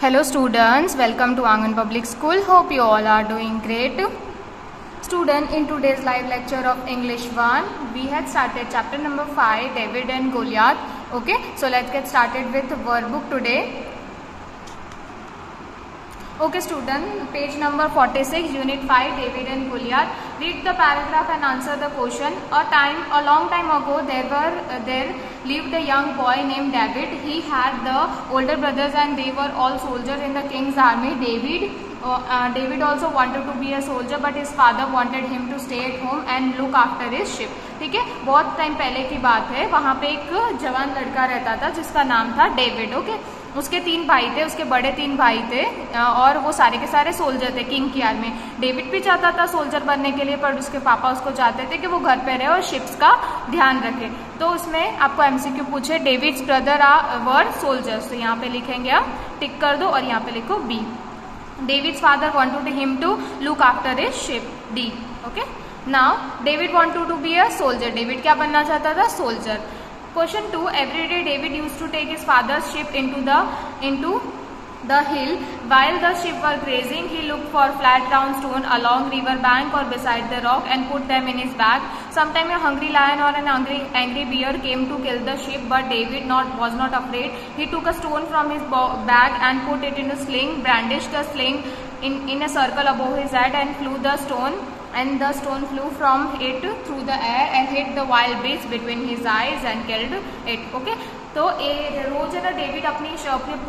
Hello students, welcome to Angan Public School. Hope you all are doing great. Student, in today's live lecture of English 1, we had started chapter number 5, David and Goliath. Okay, so let's get started with workbook today. Okay student, page number 46, unit 5, David and Goliath. Read the paragraph and answer the question. A long time ago there lived a young boy named David. He had the older brothers and they were all soldiers in the king's army. David also wanted to be a soldier, but his father wanted him to stay at home and look after his ship. ठीक है, बहुत time पहले की बात है. वहाँ पे एक जवान लड़का रहता था जिसका नाम था डेविड. ओके, उसके 3 भाई थे, उसके बड़े 3 भाई थे और वो सारे के सारे सोल्जर थे किंग की आर्मी. डेविड भी चाहता था सोल्जर बनने के लिए, पर उसके पापा उसको चाहते थे कि वो घर पे रहे और शिप्स का ध्यान रखे. तो उसमें आपको एमसीक्यू पूछे, डेविड्स ब्रदर वर सोल्जर्स, तो यहाँ पे लिखेंगे आप, टिक कर दो और यहाँ पे लिखो B. David's father wanted him to look after his ship. D. Okay. Now David wanted to be a soldier. David क्या बनना चाहता था? Soldier. Question 2. Every day David used to take his father's ship into the hill. While the ship were grazing, he looked for flat round stone along river bank or beside the rock and put them in his bag. Sometime a hungry lion or an angry bear came to kill the sheep, but David was not afraid. He took a stone from his bag and put it in a sling, brandished the sling in a circle above his head and flew the stone. And the stone flew from it through the air and hit the wild beast between his eyes and killed it. Okay, तो रोज है ना David अपनी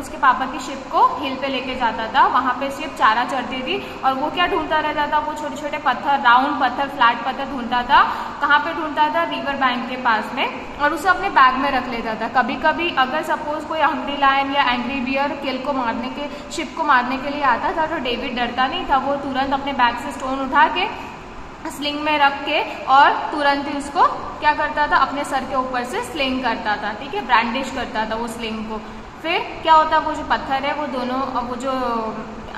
उसके पापा की ship को हिल पे लेके जाता था. वहाँ पे शिप चारा चढ़ती थी और वो क्या ढूंढता रहता था? वो छोटे छोटे पत्थर, राउंड पत्थर, फ्लैट पत्थर ढूंढता था. कहाँ पे ढूंढता था? रिवर बैंक के पास में, और उसे अपने बैग में रख लेता था. कभी कभी अगर सपोज कोई हंग्री लायन या एंग्री बियर शिप को मारने के लिए आता था तो डेविड डरता नहीं था. वो तुरंत अपने बैग से स्टोन उठा के स्लिंग में रख के और तुरंत ही उसको क्या करता था? अपने सर के ऊपर से स्लिंग करता था. ठीक है, ब्रांडिश करता था वो स्लिंग को. फिर क्या होता, वो जो पत्थर है वो दोनों, वो जो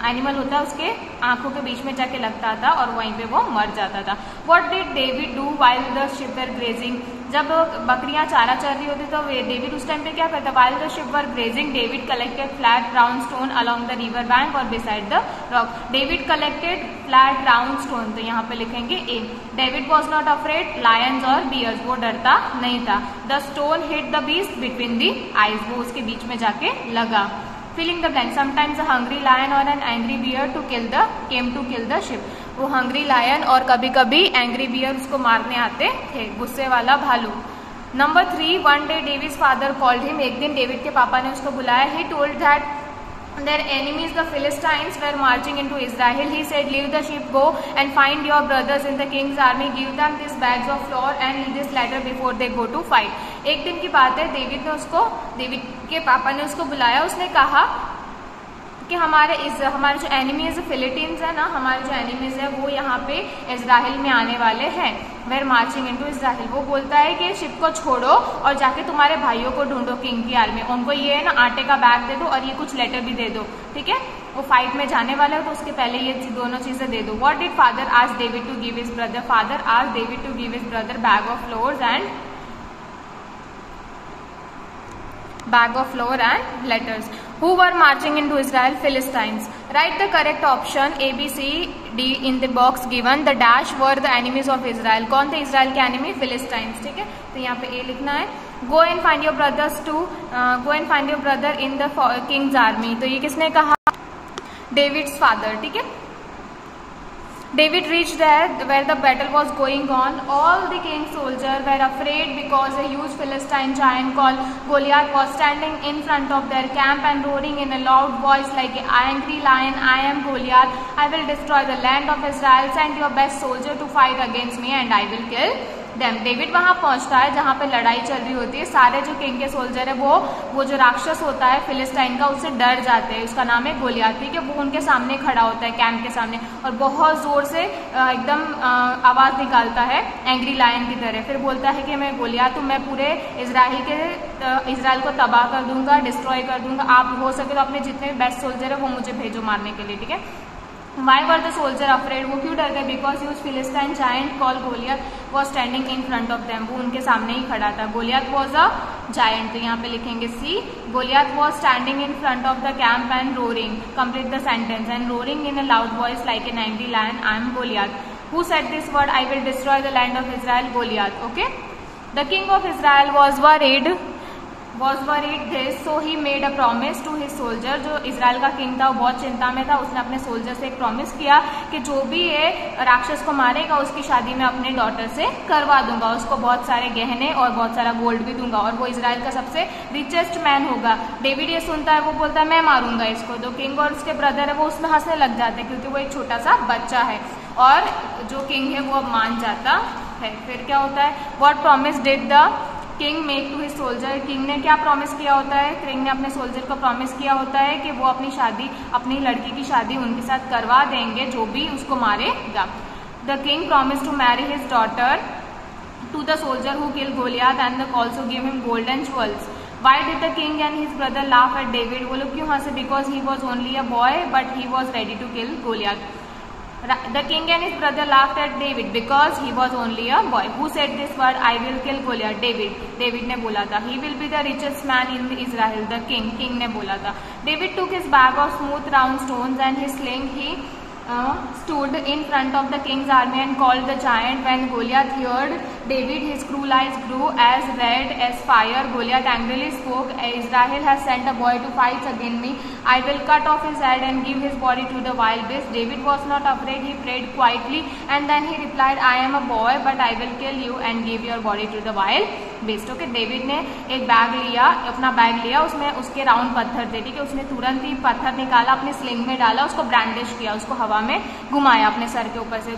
एनिमल होता है उसके आंखों के बीच में जाके लगता था और वहीं पे वो मर जाता था. What did David do while the ship were grazing? जब बकरियां चारा चर रही होती तो डेविड उस टाइम पे क्या करता? While the ship were grazing David collected flat round stone along the river bank और beside the rock. David collected flat round stone, तो यहाँ पे लिखेंगे a. David was not afraid lions और बियर्स, वो डरता नहीं था. The stone hit the beast between the eyes, वो उसके बीच में जाके लगा. Filling the blank. Sometimes a hungry lion or an angry bear came to kill the ship. वो hungry lion और कभी कभी angry bear उसको मारने आते थे, गुस्से वाला भालू. Number 3. One day David's father called him. एक दिन डेविड के पापा ने उसको बुलाया. He told that their enemies the Philistines were marching into Israel. He said, leave the sheep, go and find your brothers in the king's army. Give them these bags of flour and this letter before they go to fight. एक दिन की बात है, David के पापा ने उसको बुलाया. उसने कहा कि हमारे जो एनिमीज फिलिस्टीन्स है ना, हमारे जो एनिमीज है वो यहाँ पे इजराइल में आने वाले हैं. Were marching into Israel. वो बोलता है कि शिप को छोड़ो और जाके तुम्हारे भाइयों को ढूंढो किंग की आर्मी. उनको ये है ना आटे का बैग दे दो और ये कुछ लेटर भी दे दो. ठीक है, वो फाइट में जाने वाले हो तो उसके पहले ये दोनों चीजें दे दो. What did father ask David to give his brother? Father ask David to give his brother bag of flour and letters. Who were marching into Israel? Philistines. Write the correct option A, B, C, D in the box given. The dash were the enemies of Israel. कौन थे Israel के enemy? Philistines. ठीक है, तो यहाँ पे A लिखना है. Go and find your brother in the king's army. तो ये किसने कहा? David's father. ठीक है. David reached there where the battle was going on. All the king's soldiers were afraid because a huge Philistine giant called Goliath was standing in front of their camp and roaring in a loud voice like an angry lion, I am Goliath. I will destroy the land of Israel. Send your best soldier to fight against me and I will kill them. David वहां पहुंचता है जहां पे लड़ाई चल रही होती है. सारे जो किंग के सोल्जर है वो जो राक्षस होता है फिलिस्टाइन का, उससे डर जाते हैं. उसका नाम है गोलियाथ. ठीक है, वो उनके सामने खड़ा होता है कैंप के सामने और बहुत जोर से एकदम आवाज निकालता है एंग्री लायन की तरह. फिर बोलता है कि मैं गोलियाथ हूँ, मैं पूरे इजराइल को तबाह कर दूंगा, डिस्ट्रॉय कर दूंगा. आप हो सके तो अपने जितने भी बेस्ट सोल्जर है वो मुझे भेजो मारने के लिए. ठीक है, Why were the soldier afraid? वो क्यों डर गए? Because huge Philistine giant called Goliath was standing in front of them. वो उनके सामने ही खड़ा था. Goliath was a giant. तो यहाँ पे लिखेंगे C. Goliath was standing in front of the camp and roaring. Complete the sentence. And roaring in a loud voice like an angry lion. I am Goliath. Who said this word? I will destroy the land of Israel. Goliath. Okay. The king of Israel was worried this, so he made a promise to his soldier. जो Israel का king था वो बहुत चिंता में था. उसने अपने सोल्जर से एक प्रॉमिस किया कि जो भी ये राक्षस को मारेगा उसकी शादी मैं अपने डॉटर से करवा दूंगा, उसको बहुत सारे गहने और बहुत सारा गोल्ड भी दूंगा और वो इजराइल का सबसे रिचेस्ट मैन होगा. डेविड ये सुनता है, वो बोलता है मैं मारूंगा इसको. तो किंग और उसके ब्रदर है वो उसमें हंसने लग जाते हैं क्योंकि वो एक छोटा सा बच्चा है और जो किंग है वो अब मान जाता है. फिर क्या होता है? What promise did the king make to his soldier. King ने क्या प्रॉमिस किया होता है? किंग ने अपने सोल्जर को प्रॉमिस किया होता है कि वो अपनी लड़की की शादी उनके साथ करवा देंगे जो भी उसको मारेगा. The king promise to marry his daughter to the soldier who kill Goliath and also give him gold and jewels. Why did the king and his brother laugh at David? वो लोग क्यों हंसे? Because he was only a boy but he was ready to kill Goliath. The king and his brother laughed at David because he was only a boy. Who said this word? I will kill Goliath. David ने बोला था. He will be the richest man in Israel. The king ने बोला था. David took his bag of smooth round stones and his sling. He stood in front of the king's army and called the giant. When Goliath heard David, his cruel eyes grew as red as fire. Goliath angrily spoke, Israel has sent a boy to fight against me. I will cut off his head and give his body to the wild beasts. David was not afraid. He prayed quietly and then he replied, I am a boy but I will kill you and give your body to the wild beast. Okay, David ने एक अपना bag लिया, उसमें उसके round पत्थर थे. ठीक है, उसने तुरंत ही पत्थर निकाला, अपने स्लिंग में डाला, उसको ब्रांडिश किया, उसको हवा में घुमाया अपने सर के ऊपर से.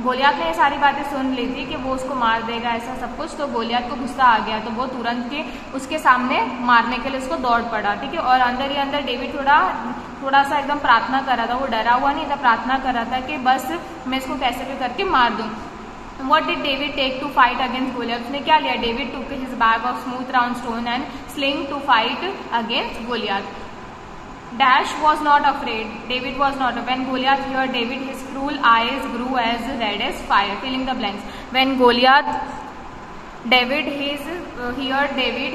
गोलियात ने ये सारी बातें सुन ली थी कि वो उसको मार देगा ऐसा सब कुछ. तो गोलियात को गुस्सा आ गया तो वो तुरंत के उसके सामने मारने के लिए उसको दौड़ पड़ा. ठीक है, और अंदर ही अंदर डेविड थोड़ा सा एकदम प्रार्थना कर रहा था. वो डरा हुआ नहीं था, प्रार्थना कर रहा था कि बस मैं इसको कैसे भी करके मार दूं. What did David take to fight against Goliath? उसने क्या लिया? David took his bag of smooth round stone and sling to fight against Goliath. Dash was not afraid. David was not. When Goliath heard David, his cruel eyes grew as red as fire. Filling the blanks. When heard David,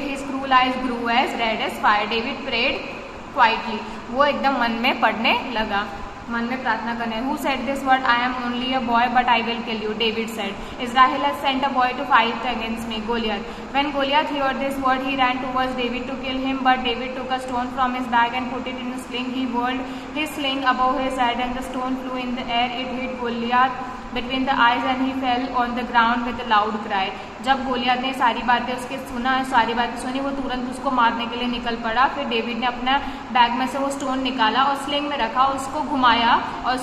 his cruel eyes grew as red as fire. David prayed quietly. वो एकदम मन में पढ़ने लगा, मन में प्रार्थना करने. Who said this word? I am only a boy but I will kill you. David said. Israel has sent a boy to fight against me. Goliath. When Goliath heard this word, he ran towards David to kill him, but David took a stone from his bag and put it in a sling. He whirled his sling above his head and the stone flew in the air. It hit Goliath between the eyes and he fell on the ground with a loud cry. जब Goliath ने सारी बातें सुनी, वो तुरंत उसको मारने के लिए निकल पड़ा. फिर डेविड ने अपना बैग में से वो स्टोन निकाला और स्लिंग में रखा, उसको घुमाया और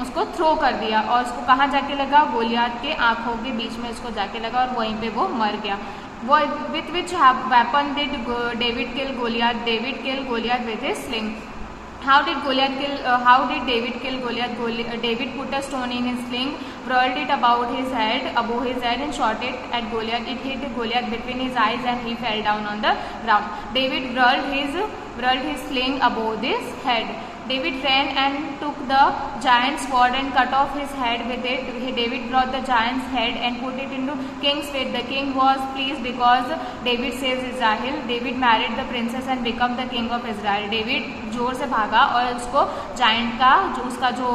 उसको थ्रो कर दिया. और उसको कहाँ जाके लगा? गोलियात के आंखों के बीच में उसको जाके लगा और वहीं पे वो मर गया. वो with which weapon did David kill Goliath? David kill Goliath with his sling. How did David kill Goliath? David put a stone in his sling, whirled it above his head and shot it at Goliath. It hit Goliath between his eyes and he fell down on the ground. David whirled his sling above his head. David ran and took the giant's sword and cut off his head with it. David brought the giant's head and put it into king's face. The king was pleased because David saves Israel. David married the princess and became the king of Israel. David जोर से भागा और उसको giant का उसका जो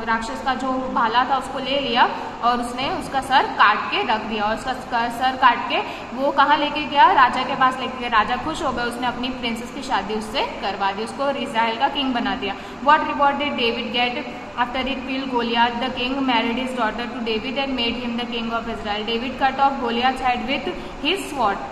राक्षस का जो भाला था उसको ले लिया और उसने उसका सर काट के रख दिया. और उसका सर काट के वो कहाँ लेके गया? राजा के पास लेके गया. राजा खुश हो गया, उसने अपनी प्रिंसेस की शादी उससे करवा दी, उसको इजराइल का किंग बना दिया. What reward did David get after he killed Goliath? The king married his daughter to David and made him the king of Israel. David cut off Goliath's head with his sword.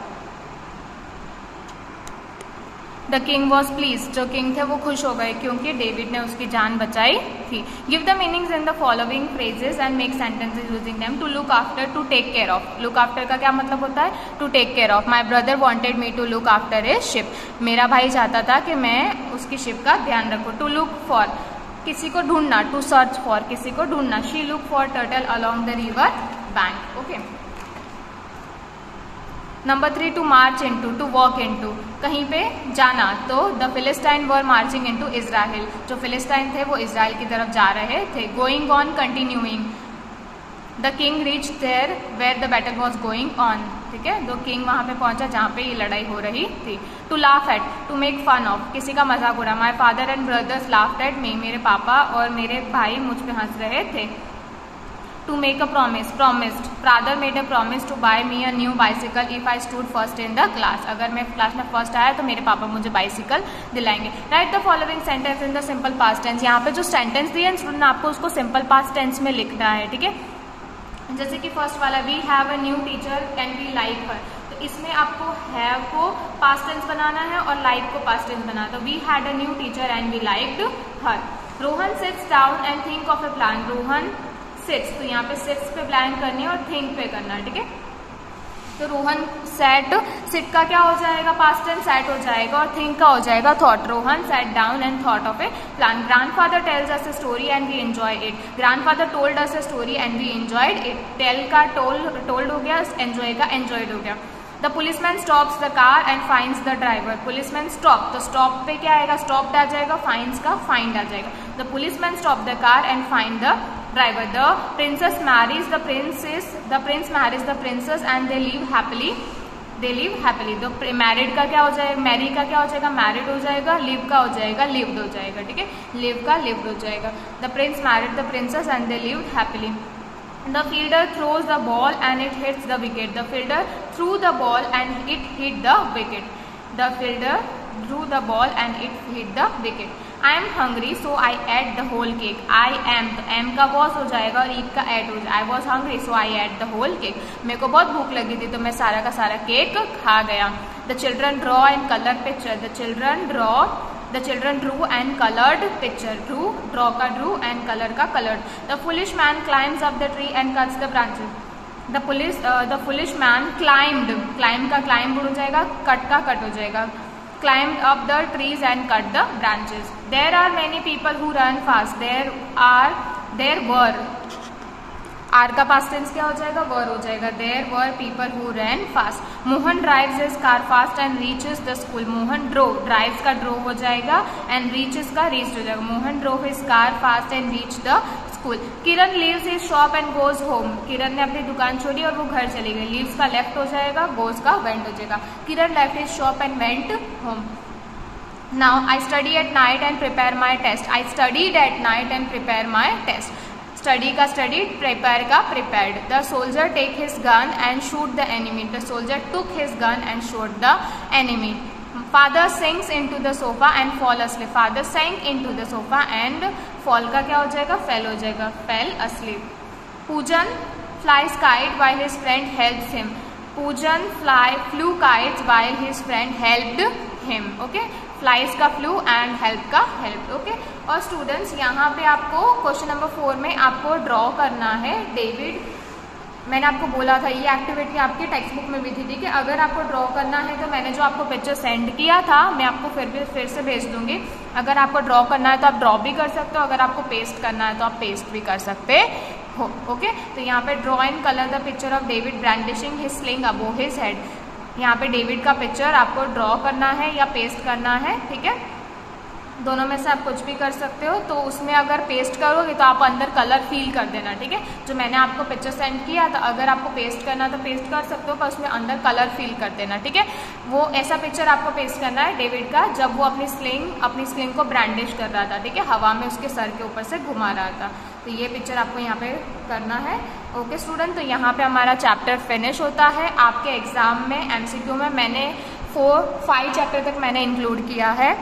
The king was pleased. जो king थे वो खुश हो गए क्योंकि David ने उसकी जान बचाई थी. Give the meanings in the following phrases and make sentences using them. To look after, to take care of. Look after का क्या मतलब होता है? To take care of. My brother wanted me to look after his ship. मेरा भाई चाहता था कि मैं उसकी शिप का ध्यान रखूं. To look for, किसी को ढूंढना. To search for, किसी को ढूंढना. She looked for turtle along the river bank. Okay. Number 3 to march into, to walk into, कहीं पे जाना, तो the Philistine were marching into Israel, जो फिलिस्टाइन थे वो इजराइल की तरफ जा रहे थे। Going on continuing, the king reach there where the battle was going on, ठीक है, तो किंग वहां पे पहुंचा जहाँ पे ये लड़ाई हो रही थी। To laugh at, to make fun of, किसी का मजाक उड़ा, my father and brothers laughed at me, मेरे पापा और मेरे भाई मुझ पे हंस रहे थे। To make a promise, promised, father made a promise to buy me a new bicycle if I stood first in the class, अगर मैं क्लास में फर्स्ट आया तो मेरे पापा मुझे बाइसिकल दिलाएंगे। Write the following sentence in the simple past tense, यहाँ पे जो सेंटेंस दिए स्टूडेंट आपको उसको सिंपल पास्ट टेंस में लिखना है, ठीक है। जैसे कि फर्स्ट वाला, we have a new teacher and we like her, तो इसमें आपको हैव को पास्ट टेंस बनाना है और लाइक को पास्ट टेंस बनाना, तो we had a new teacher and we liked her. Rohan sits down and think of a plan, Rohan sits, तो यहाँ पे सिट्स पे ब्लैंक करनी है और थिंक पे करना है, ठीक है। तो रोहन सैट, सिट का क्या हो जाएगा पास्ट टेंस, सैट हो जाएगा, और थिंक का हो जाएगा thought. Rohan sat down and thought of a plan. Grandfather tells us a story and we enjoy it, grandfather told us a story and we enjoyed it. Tell का told हो गया, enjoy का एंजॉयड हो गया। The policeman stops the car and finds the driver, policeman stop, तो stop पे क्या आएगा, स्टॉप्ड आ जाएगा, फाइंड्स का फाइंड आ जाएगा। The policeman stop the car and find the driver. The princess marries the prince marries the princess and they live happily, they live happily. तो married का क्या हो जाएगा, मैरी का क्या हो जाएगा, मैरिड हो जाएगा, लिव का हो जाएगा, लिव्ड हो जाएगा, ठीक है, लिव का लिव्ड हो जाएगा। The Prince married the princess and they lived happily. The fielder throws the ball and it hits the wicket. The fielder threw the ball and it hit the wicket. The fielder threw the ball and it hit the wicket. I am hungry so I ate the whole cake. I am, तो am का was हो जाएगा और eat का ate हो जाएगा। I was hungry so I ate the whole cake. मेरे को बहुत भूख लगी थी तो मैं सारा का सारा केक खा गया। The children draw and color picture. The children drew and colored picture. Draw का drew and color का colored. The foolish man climbs up the tree and cuts the branches. The foolish man climbed, climb का climb हो जाएगा, cut का cut हो जाएगा। Climbed up the trees and cut the branches. There are many people who run fast. There were, are का past tense क्या हो जाएगा, वर हो जाएगा। There were people who ran fast. Mohan drives his car fast and reaches the school. Mohan drives का drove हो जाएगा and reaches का रीच हो जाएगा। Mohan drove his car fast and reach the school. Kiran leaves his shop and goes home. Kiran ने अपनी दुकान छोड़ी और वो घर चली गई। लीव्स का लेफ्ट हो जाएगा, गोज का वेंट हो जाएगा। Kiran left his shop and went home. Now I study at night and prepare my test. I studied at night and prepare my test. Study का स्टडीड, प्रिपेयर का prepared. The soldier take his gun and shoot the enemy. The soldier took his gun and shoot the enemy. Father sinks into the sofa and fall asleep. Father sank into the sofa and fall का क्या हो जाएगा, fell हो जाएगा, fell asleep. Pujan flies kite while his friend helps him. Pujan flew kites while his friend helped him. Okay, flies का flew and help का help. Okay, और students यहाँ पे आपको क्वेश्चन नंबर 4 में आपको ड्रॉ करना है डेविड। मैंने आपको बोला था ये एक्टिविटी आपकी टेक्स्ट बुक में भी थी, ठीक है। अगर आपको ड्रॉ करना है तो मैंने जो आपको पिक्चर सेंड किया था मैं आपको फिर से भेज दूंगी। अगर आपको ड्रॉ करना है तो आप ड्रॉ भी कर सकते हो, अगर आपको पेस्ट करना है तो आप पेस्ट भी कर सकते हो। ओके, तो यहाँ पे draw and colour the picture of David brandishing his sling above his head. यहाँ पे डेविड का पिक्चर आपको ड्रॉ करना है या पेस्ट करना है, ठीक है, दोनों में से आप कुछ भी कर सकते हो। तो उसमें अगर पेस्ट करोगे तो आप अंदर कलर फील कर देना, ठीक है। जो मैंने आपको पिक्चर सेंड किया था, अगर आपको पेस्ट करना तो पेस्ट कर सकते हो, पर उसमें अंदर कलर फील कर देना, ठीक है। वो ऐसा पिक्चर आपको पेस्ट करना है डेविड का जब वो अपनी स्लिंग को ब्रांडिश कर रहा था, ठीक है, हवा में उसके सर के ऊपर से घुमा रहा था। तो ये पिक्चर आपको यहाँ पे करना है। ओके स्टूडेंट, तो यहाँ पे हमारा चैप्टर फिनिश होता है। आपके एग्जाम में MCQ में मैंने 5 चैप्टर तक मैंने इंक्लूड किया है।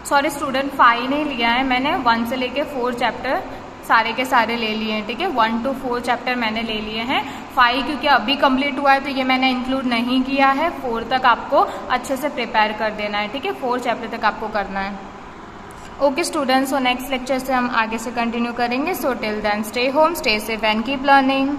सॉरी स्टूडेंट, 5 नहीं लिया है मैंने, 1 से लेके 4 चैप्टर सारे के सारे ले लिए हैं, ठीक है। 1 to 4 चैप्टर मैंने ले लिए हैं। 5 क्योंकि अभी कंप्लीट हुआ है तो ये मैंने इंक्लूड नहीं किया है। 4 तक आपको अच्छे से प्रिपेयर कर देना है, ठीक है। 4 चैप्टर तक आपको करना है। Okay students, so next lecture से हम आगे से कंटिन्यू करेंगे। So till then stay home, stay safe and keep learning.